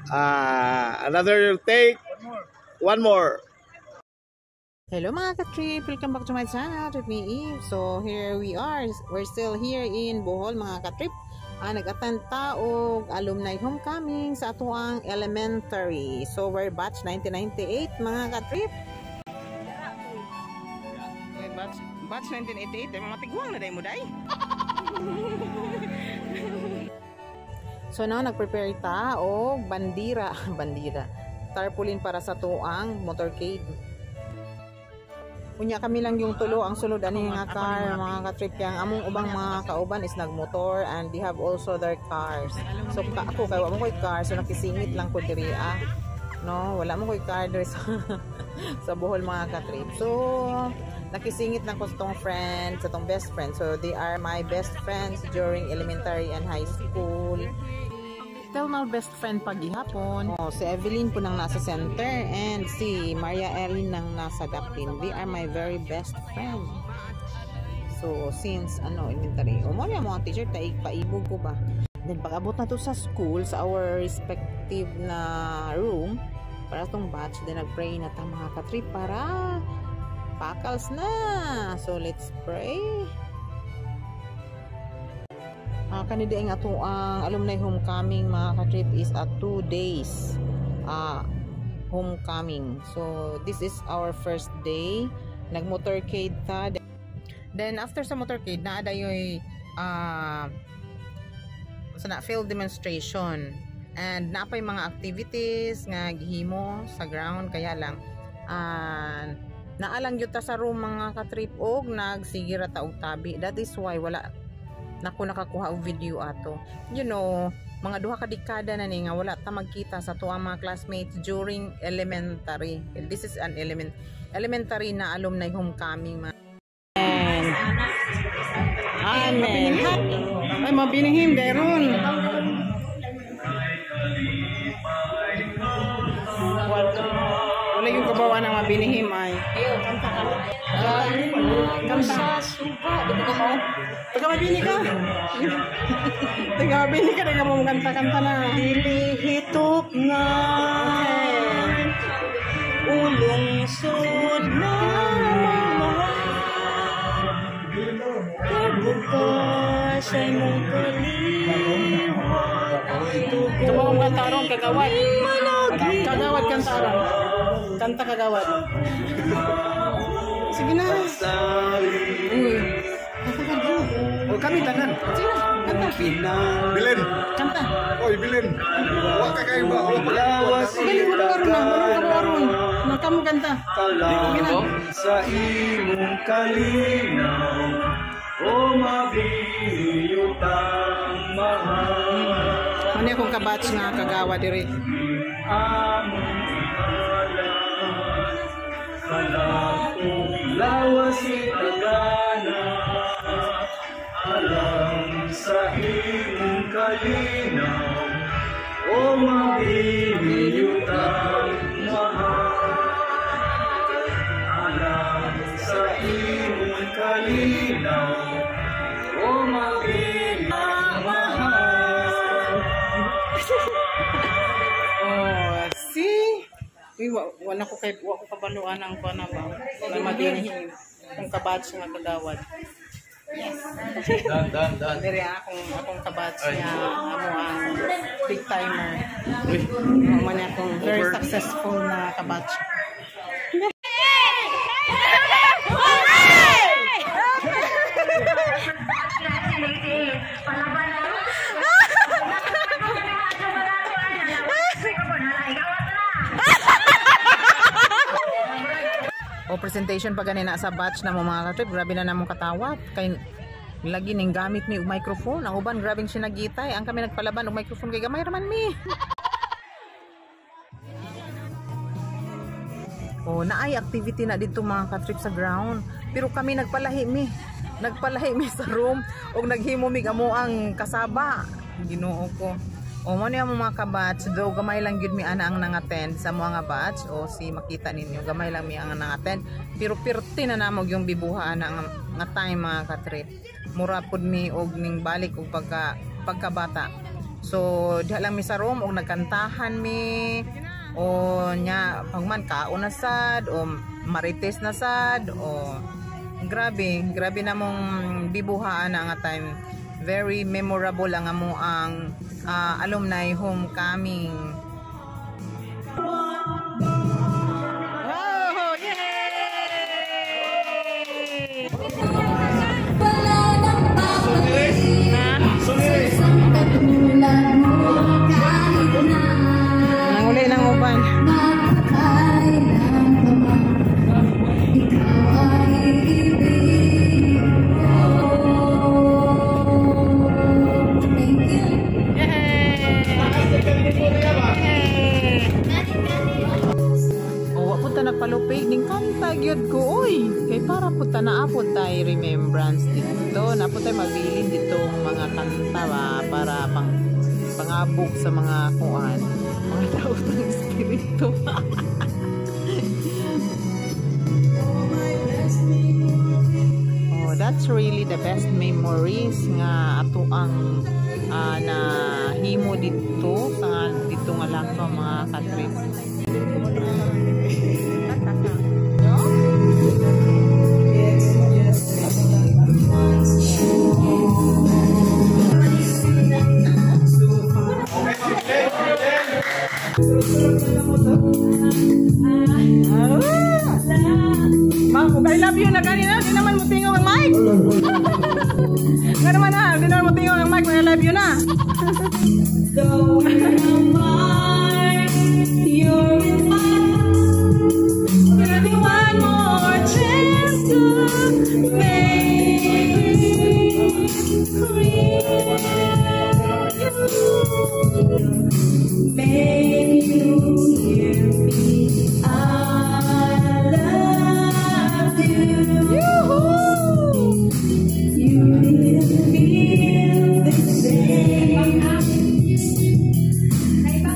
Another take. One more. Hello mga ka-trip, welcome back to my channel, Trip Me Eve. So here we are, we're still here in Bohol mga ka-trip. Nag-attend ta og alumni homecoming sa atuang elementary. So we're batch 1998 mga ka-trip. Batch 1988, mga tigwang na day mo day. So now nag-prepare ta og bandira, tarpaulin para sa tuang motorcade. Unya kami lang yung tulo ang sulod ani nga car mga ka-trip, yang among ubang mga kauban is nagmotor and they have also their cars. So ako kay wala mo koy car, so nakisingit lang ko diri no, wala mo koy car diri sa Bohol mga ka-trip. So nakisingit lang ko sa tong friend, sa tong best friend. So they are my best friends during elementary and high school. Still my best friend paghihapon. Si Evelyn po nang nasa center and si Maria Ellen nang nasa Daplin. They are my very best friend. So since elementary, mo niya mga teacher paibog ko ba. Then pag-abot na to sa school, sa our respective na room para tong batch, then nag-pray na ta mga ka-trip para pakals na. So let's pray. Kanida ang ato ang alumni homecoming mga ka-trip is at 2 days homecoming. So this is our first day. Nag-motorcade ta. Then after sa motorcade na dayoy field demonstration and napay mga activities nga gihimo sa ground, kaya lang naalang gyud ta sa room mga ka-trip og nagsigira ta og tabi. That is why wala nako nakakuha og video ato. You know, mga duha ka dekada na ni nga wala ta magkita sa tuang mga classmates during elementary. This is an elementary na alumni homecoming. Amen. Ay mabinihim dayron. Wala yung kabawa ng mabinihim ay. Kanta suba, di ko mo. Taga-mabini ka. Taga-mabini ka, taga mo kanta-kanta na. Dilihitok nga. Ulong sud na kabukas ay mong kaliwa. Tubo mong kantaron, kagawad. Kagawad kantaron. Kanta kagawad. Sige na. Oh, kami tanan. Sige na. Kanta. Bilen. Kanta. Oy, Bilen. Wa ka kay ba? Sige, wala ka ron. Kamu kanta. Sige na. Sa imong kalinaw, o mabiyutang mahal. Ano akong kabatch nga kagawa diri? Among kalakong lawas itagana, alam sa imong kalinaw, o mabiyutang mahal. Alam sa imong kalinaw, o mabiyutang mahal. Oh, see? Wala ko kabaluan ang panaba. Na madinihim kung kabatch nga kagawad. Yes. Dan. Diri akong kabatch nga amo ang big timer. Man akong very successful na kabatch. O presentation pa ganina sa batch na mo mga ka-trip, grabe na namong katawat kay lagi ning gamit mi og microphone. Ang uban grabing sinagitay, ang kami nagpalaban og microphone kay gamay raman mi. O naay activity na dito mga ka-trip sa ground, pero kami nagpalahi mi sa room og naghimo mi amo ang kasaba. Ginoo ko. O mo niya mga kabatch, do gamay lang gyud mi ana ang nangattend sa mga batch. O si makita ninyo gamay lang mi ang nangattend, pero pirti na namog yung bibuha na nga time mga ka-trip. Mura pud mi og ning balik og pagkabata. So diha lang mi sa room og nagkantahan mi o nya pagman kaon na sad o marites na sad o grabe namong bibuhaan na nga time. Very memorable ang amo ang alumni homecoming. Oh, yay! Nanguli ng uban. Nagpalupig ning kanta gyud ko oy kay para punta na apod tay remembrance dito na apod tay mabilin ditong mga kanta ba para pangabog sa mga kuan mga tao ng espiritu. Oh, that's really the best memories nga ato ang na himo dito sa dito nga lang mga ka-trip. I love you na kanina, di naman mo tingog ang mic. Nga naman na, di naman mo tingog ang mic, I love you na. Give me one more chance to make you hear me. I love you. You didn't feel the same.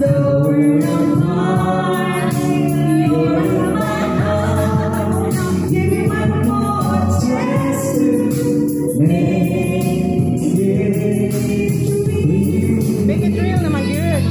Though we're apart, you're in my heart. Give me one more chance to make it real. Make it real naman, good.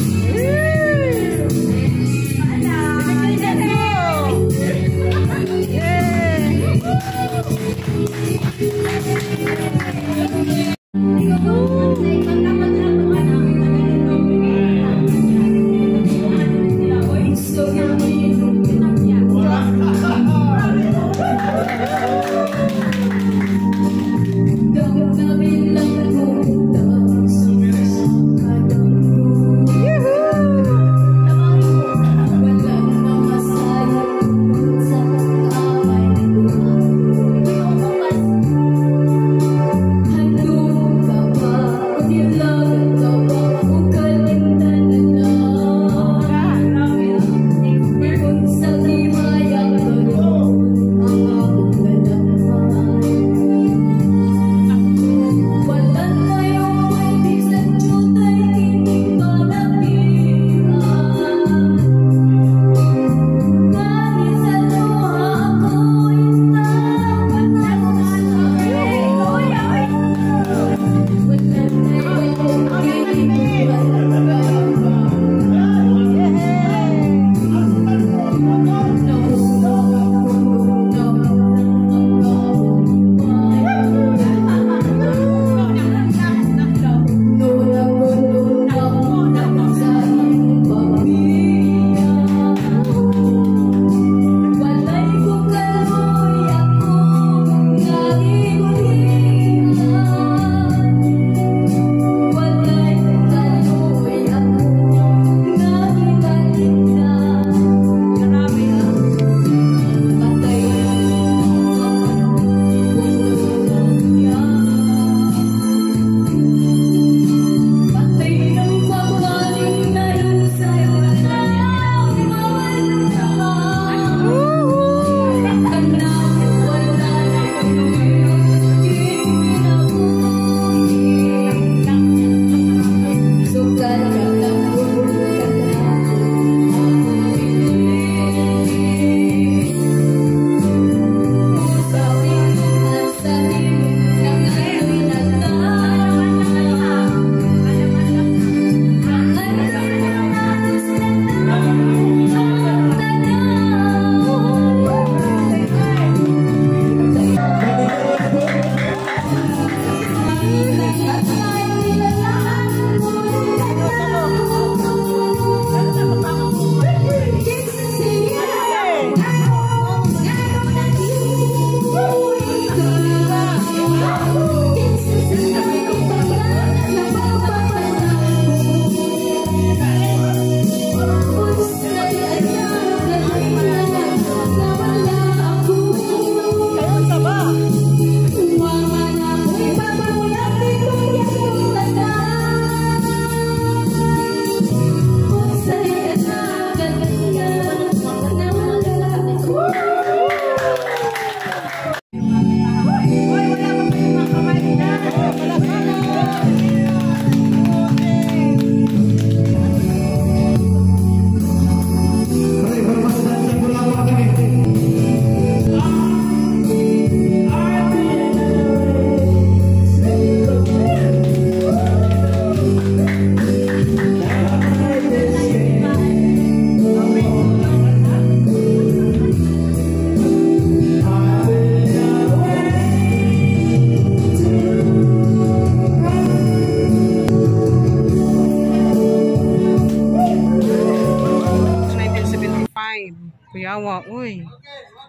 Kuyawa, uy.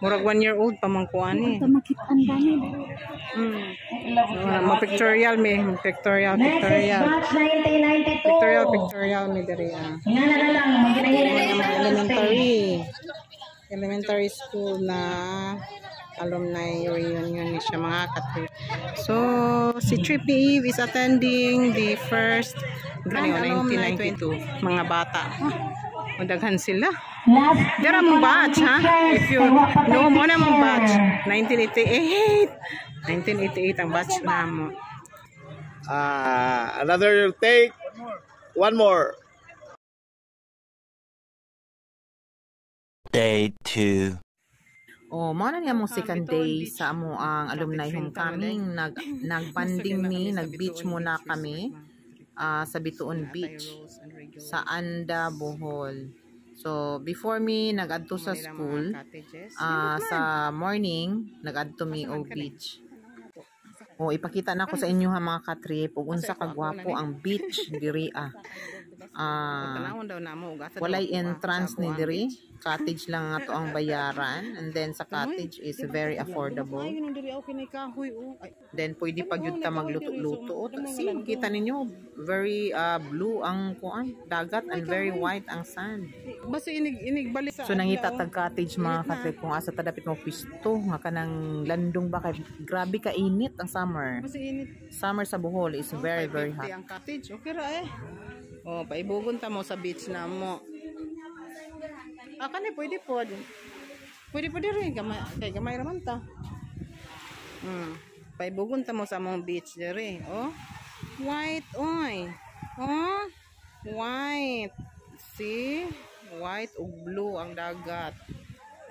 Murag 1 year old pa man ko ani. Makitaan gani. Pictorial me, pictorial. Batch 1992. Pictorial me diri. Ingana na lang, Elementary school na alumni reunion ni siya mga katrip. So, si Trippy Eve is attending the first Grand Alumni 1992. Mga bata. Madaghan sila. Dara mong batch, ha? If you know mo na mong batch. 1988. 1988 ang batch na mo. Another take. One more. Day 2. Oh, mo na niya mong second day sa amo ang alumni homecoming. Nag-banding me, nag-beach muna kami sa Bituon Beach sa Anda, Bohol. So, before me nag-adto sa school, sa morning, nag-adto me o beach. O, ipakita na ko sa inyo ha mga katrip, ug unsa kagwapo ang beach diri walay entrance ni diri, cottage lang ato ang bayaran, and then sa cottage is very affordable. Then pwede pag yun ta magluto-luto. See, kita ninyo very blue ang kuan dagat and very white ang sand. So nangita tag cottage mga katrip kung asa tadapit mo pisto nga kanang landong ba kay grabe ka init ang summer. Summer sa Bohol is very hot. Ang cottage okay ra eh. Oh, paibugon ta mo sa beach na mo. Kani pwede po. Pwede po diri kay gamay ra man ta. Paibugon ta mo sa mong beach diri. Oh. White oy. Oh. White. See? White ug blue ang dagat.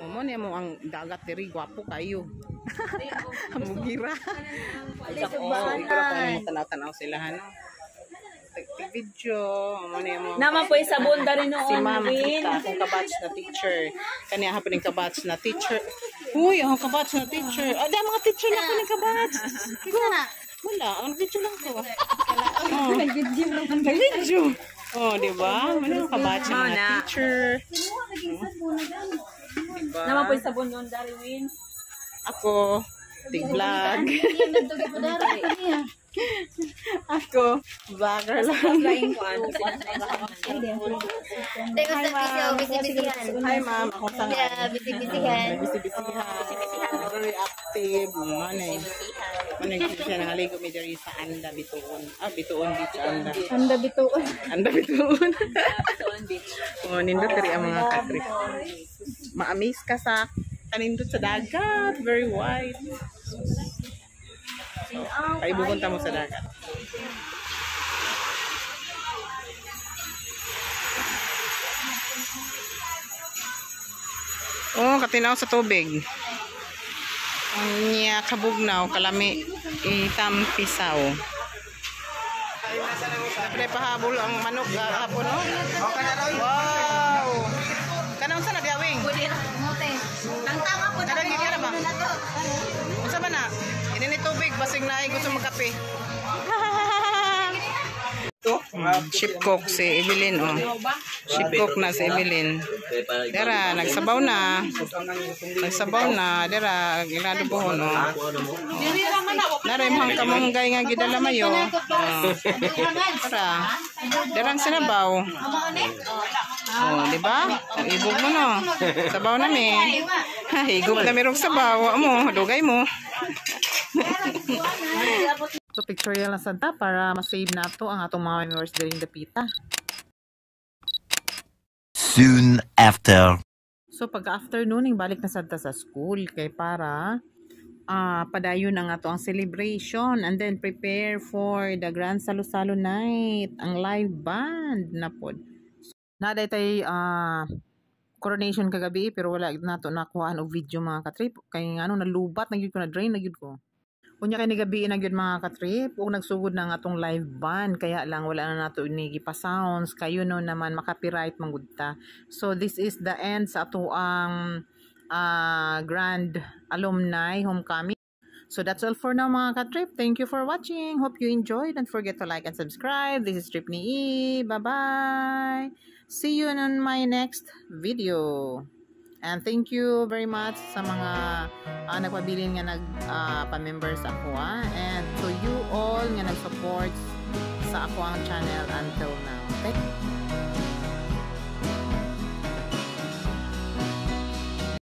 Mo ni mo ang dagat diri gwapo kayo. Mugira. Oh, ikaw pa mo tanaw-tanaw sila ano. Video Naman po sa bunda rin noon. si ma'am kita akong kabatch na teacher kaniya hapon yung kabatch na teacher uy ang kabatch na teacher ada mga teacher na ko ng kabatch wala ang video lang ko video oh diba ano yung kabatch na mga teacher diba Naman po sa bunda noon Darwin. ako tig-vlog ako vlogger lang hi ma'am ako sa bisi-bisihan very active manay siya nangaligo mi diri sa Anda Bituon Bituon Beach Anda Bituon Beach. oh nindot diri ang mga katrip ma-amaze ka sa kanindot sa dagat very wide paibugon ta mo sa dagat. Oh, katinaw sa tubig. Ang niya kabugnaw, kalami, itampisaw. Pre pahabol ang manok hapon no? Wow. Kanang sa na diawing? Tangtama po. Kada gid ba? Unsa ba na? Ini tubig basig na gusto magkape. Ship cook si Evelyn oh. Ship cook na si Evelyn. Dara nagsabaw na. Dara ginado pohon oh. Dara imong kamonggay nga gidala mayo. Dara. Darang sinabaw. Oh, di ba? Ibog mo no. Sabaw na mi. Higop na mirong sabaw mo, dugay mo. So pictorial na santa para ma-save nato ang atong mga memories during the pita. Soon after. So pag-afternoon balik na santa sa school kay para padayon ang ato ang celebration and then prepare for the Grand Salo-Salo night, ang live band na pod. Naday tay coronation kagabi pero wala nato nakuha og video mga katrip kay ano nalubat na gyud ko na drain na gyud ko. Unya kay ni gabi na gyud mga katrip ug nagsugod na nga atong live band kaya lang wala na nato ni gipa sounds kayo no naman makapiright manggudta. So this is the end sa ato ang Grand Alumni Homecoming. So that's all for now mga katrip. Thank you for watching. Hope you enjoyed. Don't forget to like and subscribe. This is Trip ni E. Bye bye. See you on my next video. And thank you very much sa mga nagpabilin nga pa-member sa ako. And to you all nga nag-support sa ako ang channel until now. Thank you.